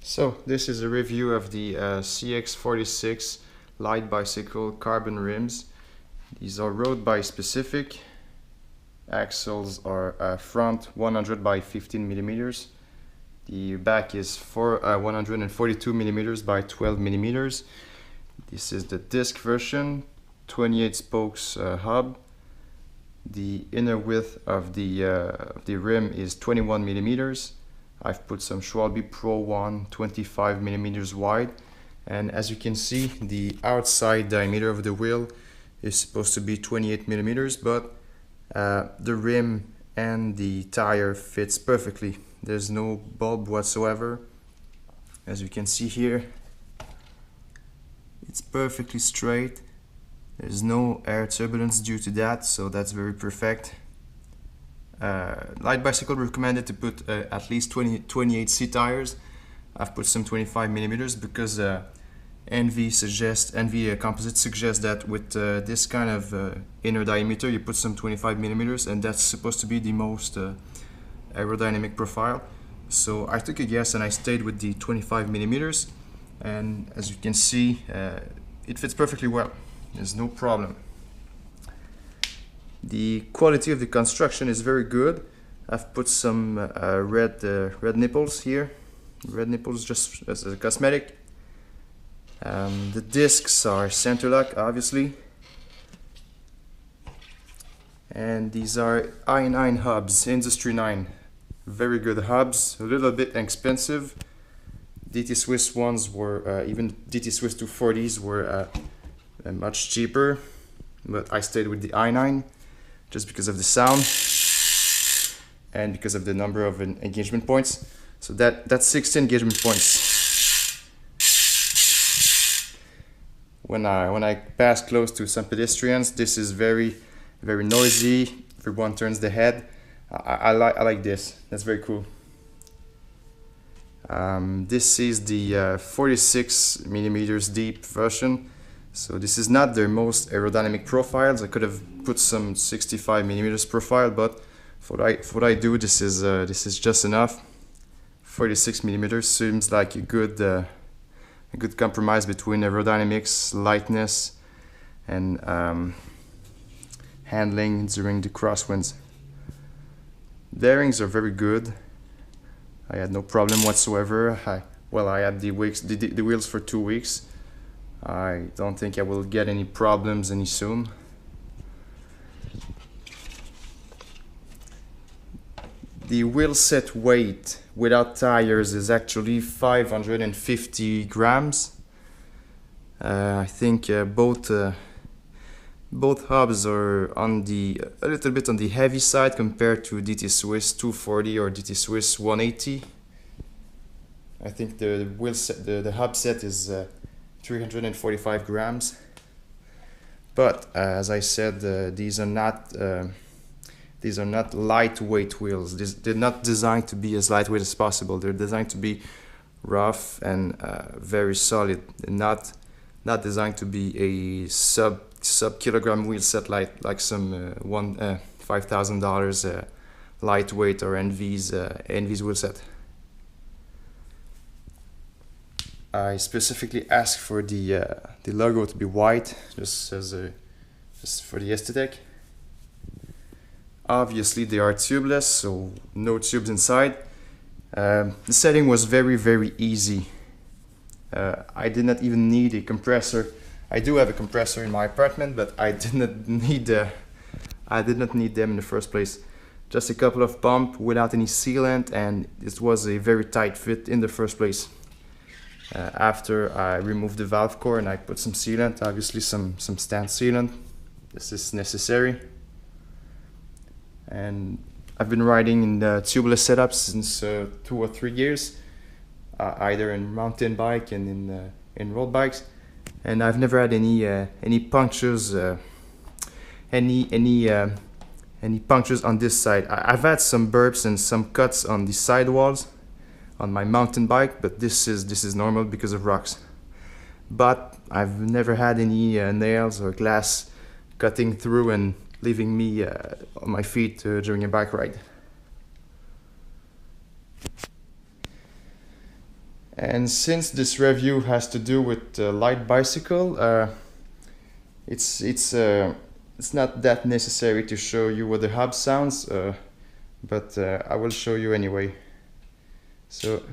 So this is a review of the CX46 light bicycle carbon rims. These are road bike specific. Axles are front 100 by 15 millimeters. The back is 142 millimeters by 12 millimeters. This is the disc version, 28 spokes hub. The inner width of the rim is 21 millimeters. I've put some Schwalbe Pro 1 25 millimeters wide, and as you can see, the outside diameter of the wheel is supposed to be 28 millimeters, but the rim and the tire fits perfectly. There's no bulb whatsoever. As you can see here, it's perfectly straight. There's no air turbulence due to that, so that's very perfect. Light bicycle recommended to put at least 28C tires. I've put some 25 millimeters because NV Composite suggests that with this kind of inner diameter you put some 25 millimeters, and that's supposed to be the most aerodynamic profile. So I took a guess and I stayed with the 25 millimeters, and as you can see, it fits perfectly well. There's no problem. The quality of the construction is very good. I've put some red nipples here, red nipples just as a cosmetic. The discs are center lock, obviously, and these are i9 hubs, Industry 9. Very good hubs, a little bit expensive. DT Swiss ones were, even DT Swiss 240s were much cheaper, but I stayed with the i9 just because of the sound and because of the number of engagement points. So that's 16 engagement points. When I pass close to some pedestrians, this is very noisy. Everyone turns their head. I like this. That's very cool. This is the 46 millimeters deep version. So this is not their most aerodynamic profiles. I could have put some 65 millimeters profile, but for what I do, this is just enough. 46 millimeters seems like a good compromise between aerodynamics, lightness, and handling during the crosswinds. Bearings are very good. I had no problem whatsoever. I had the wheels for 2 weeks. I don't think I will get any problems any soon. The wheel set weight without tires is actually 550 grams. I think both hubs are a little bit on the heavy side compared to DT Swiss 240 or DT Swiss 180. I think the wheel set, the hub set is 345 grams, but as I said, these are not lightweight wheels. They're not designed to be as lightweight as possible. They're designed to be rough and very solid. They're not designed to be a sub kilogram wheel set like some $5,000 lightweight or NV's wheel set. I specifically asked for the logo to be white, just for the aesthetic. Obviously they are tubeless, so no tubes inside. The setting was very easy. I did not even need a compressor. I do have a compressor in my apartment, but I did not need them in the first place. Just a couple of pumps without any sealant, and it was a very tight fit in the first place. After I removed the valve core and I put some sealant, obviously some stand sealant. This is necessary. And I've been riding in the tubeless setup since 2 or 3 years, either in mountain bike and in road bikes, and I've never had any punctures, any punctures on this side. I've had some burps and some cuts on the sidewalls on my mountain bike, but this is normal because of rocks. But I've never had any nails or glass cutting through and leaving me on my feet during a bike ride. And since this review has to do with light bicycle, it's not that necessary to show you what the hub sounds, but I will show you anyway. So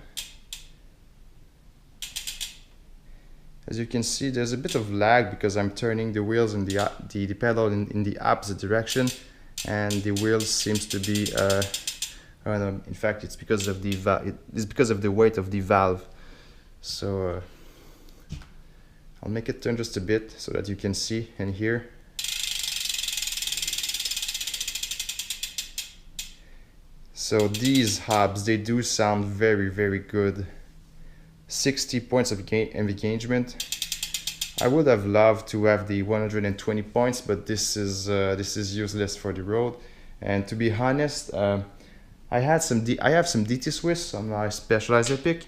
as you can see, there's a bit of lag because I'm turning the wheels in the pedal in the opposite direction, and the wheels seems to be I don't know, in fact it's because of the weight of the valve. So I'll make it turn just a bit so that you can see and hear. So these hubs, they do sound very, very good. 60 points of engagement. I would have loved to have the 120 points, but this is useless for the road. And to be honest, I have some DT Swiss on my Specialized Epic.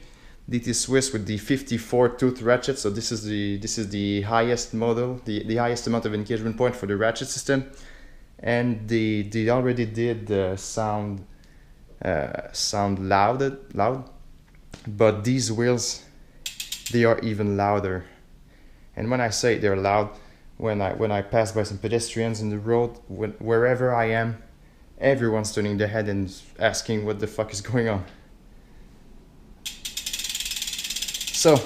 DT Swiss with the 54 tooth ratchet. So this is the highest model, the highest amount of engagement point for the ratchet system. And they already did sound loud, but these wheels, they are even louder. And when I say they're loud, when I pass by some pedestrians in the road, wherever I am, everyone's turning their head and asking what the fuck is going on. So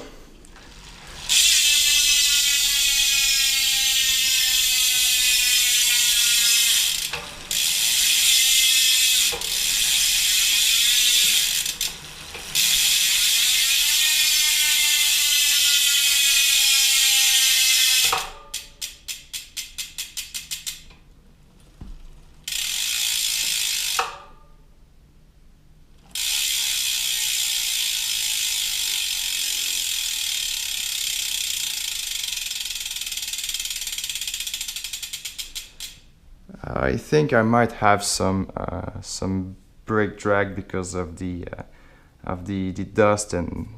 I think I might have some brake drag because of the dust, and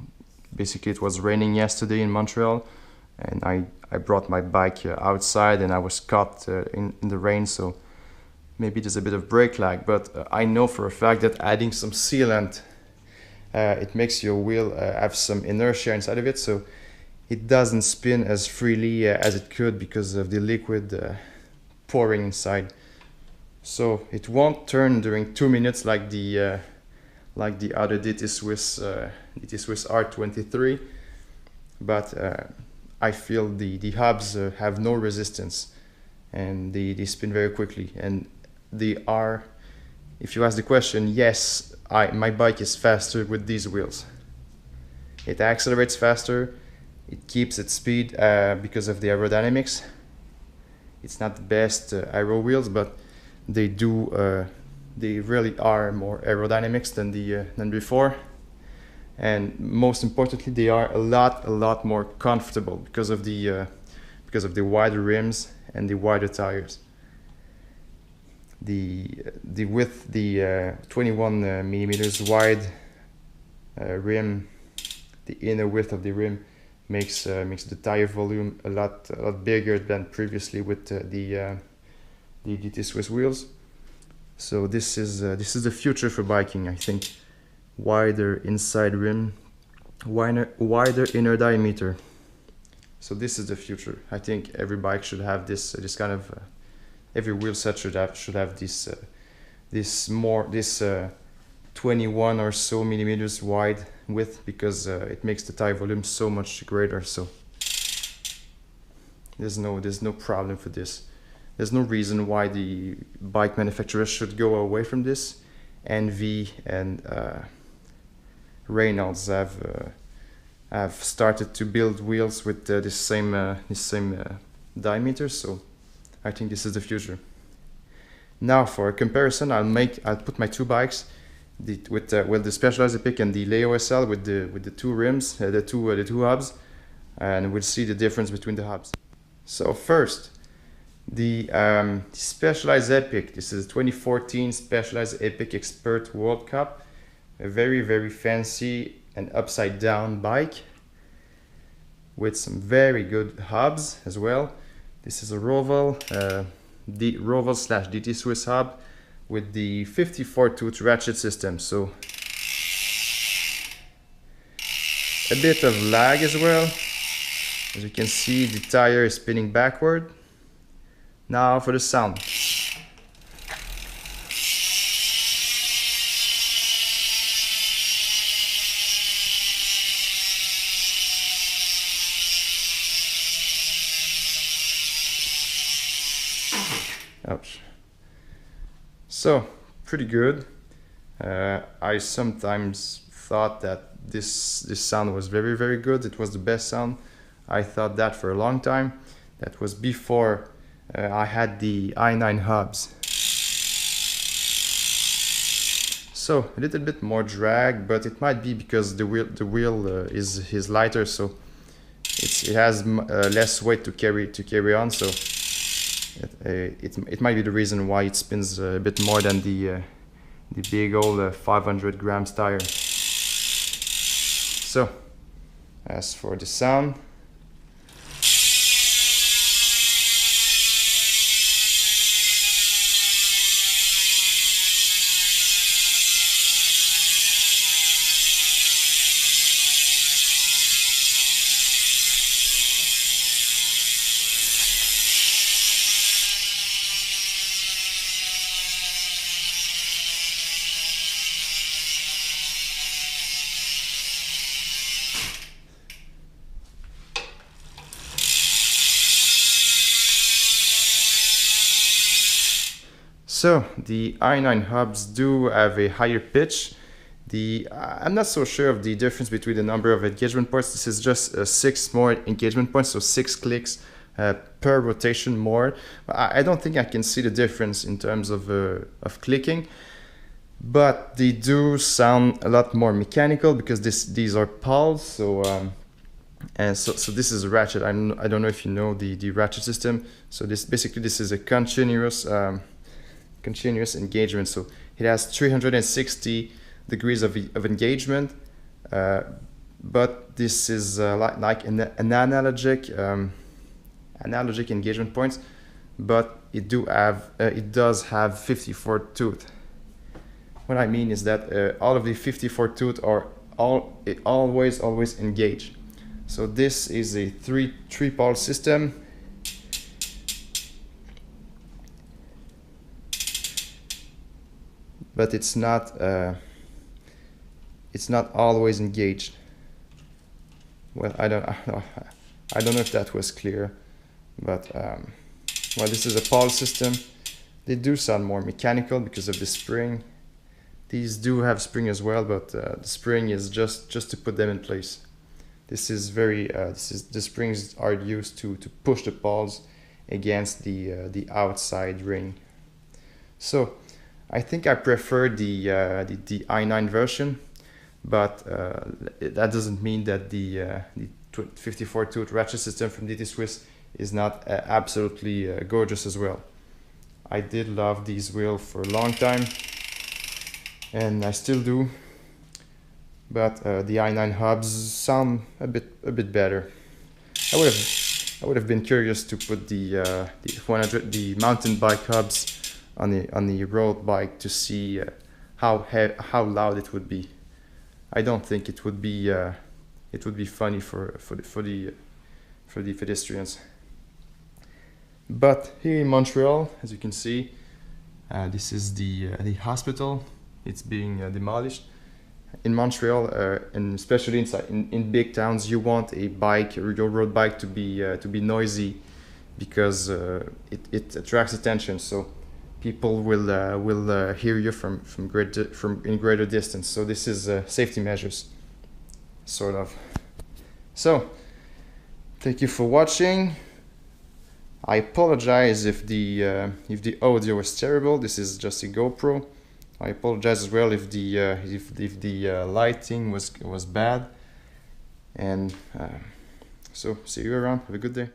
basically it was raining yesterday in Montreal, and I brought my bike outside and I was caught in the rain, so maybe there's a bit of brake lag. But I know for a fact that adding some sealant, it makes your wheel have some inertia inside of it, so it doesn't spin as freely as it could because of the liquid pouring inside. So it won't turn during 2 minutes like the other DT Swiss R23, but I feel the hubs have no resistance, and they spin very quickly. And they are, if you ask the question, yes, my bike is faster with these wheels. It accelerates faster, it keeps its speed because of the aerodynamics. It's not the best aero wheels, but they really are more aerodynamics than before, and most importantly, they are a lot more comfortable because of the wider rims and the wider tires. With the 21 millimeters wide rim, the inner width of the rim makes the tire volume a lot bigger than previously with the DT Swiss wheels. So this is the future for biking, I think. Wider inside rim, wider inner diameter. So this is the future. I think every bike should have this kind of every wheel set should have this 21 or so millimeters wide width, because it makes the tire volume so much greater. So there's no problem for this. There's no reason why the bike manufacturers should go away from this. NV and Reynolds have started to build wheels with this same diameter, so I think this is the future. Now for a comparison, I'll put my two bikes with the Specialized Epic and the Leo SL with the two rims, the two hubs, and we'll see the difference between the hubs. So first, the Specialized Epic. This is 2014 Specialized Epic Expert World Cup, a very fancy and upside down bike with some very good hubs as well. This is a Roval, the Roval / DT Swiss hub with the 54 tooth ratchet system. So a bit of lag as well. As you can see, the tire is spinning backward. Now for the sound. Ouch. So, pretty good. I sometimes thought that this sound was very, very good. It was the best sound. I thought that for a long time. That was before I had the i9 hubs. So a little bit more drag, but it might be because the wheel is lighter, so it has less weight to carry on. So it might be the reason why it spins a bit more than the big old 500 grams tire. So as for the sound, so the i9 hubs do have a higher pitch. I'm not so sure of the difference between the number of engagement points. This is just 6 more engagement points, so 6 clicks per rotation more. I don't think I can see the difference in terms of clicking, but they do sound a lot more mechanical because these are pulls. So so this is a ratchet. I don't know if you know the ratchet system. So this is a continuous engagement. So it has 360 degrees of engagement, but this is like an analogic engagement points, but it does have 54 tooth. What I mean is that all of the 54 tooth are always engaged. So this is a three pole system. But it's not always engaged. Well, I don't know if that was clear, but well, this is a pole system. They do sound more mechanical because of the spring. These do have spring as well, but the spring is just to put them in place. This is the springs are used to push the poles against the outside ring. So I think I prefer the i9 version, but that doesn't mean that the 54 tooth ratchet system from DT Swiss is not absolutely gorgeous as well. I did love these wheels for a long time, and I still do, but the i9 hubs sound a bit better. I would have been curious to put the mountain bike hubs on the road bike to see how loud it would be. I don't think it would be funny for the pedestrians. But here in Montreal, as you can see, this is the hospital. It's being demolished. In Montreal, and especially in big towns, you want a bike or your road bike to be noisy because it attracts attention. So people will hear you from in greater distance. So this is safety measures, sort of. So thank you for watching. I apologize if the audio is terrible. This is just a GoPro. I apologize as well if the lighting was bad. And so see you around. Have a good day.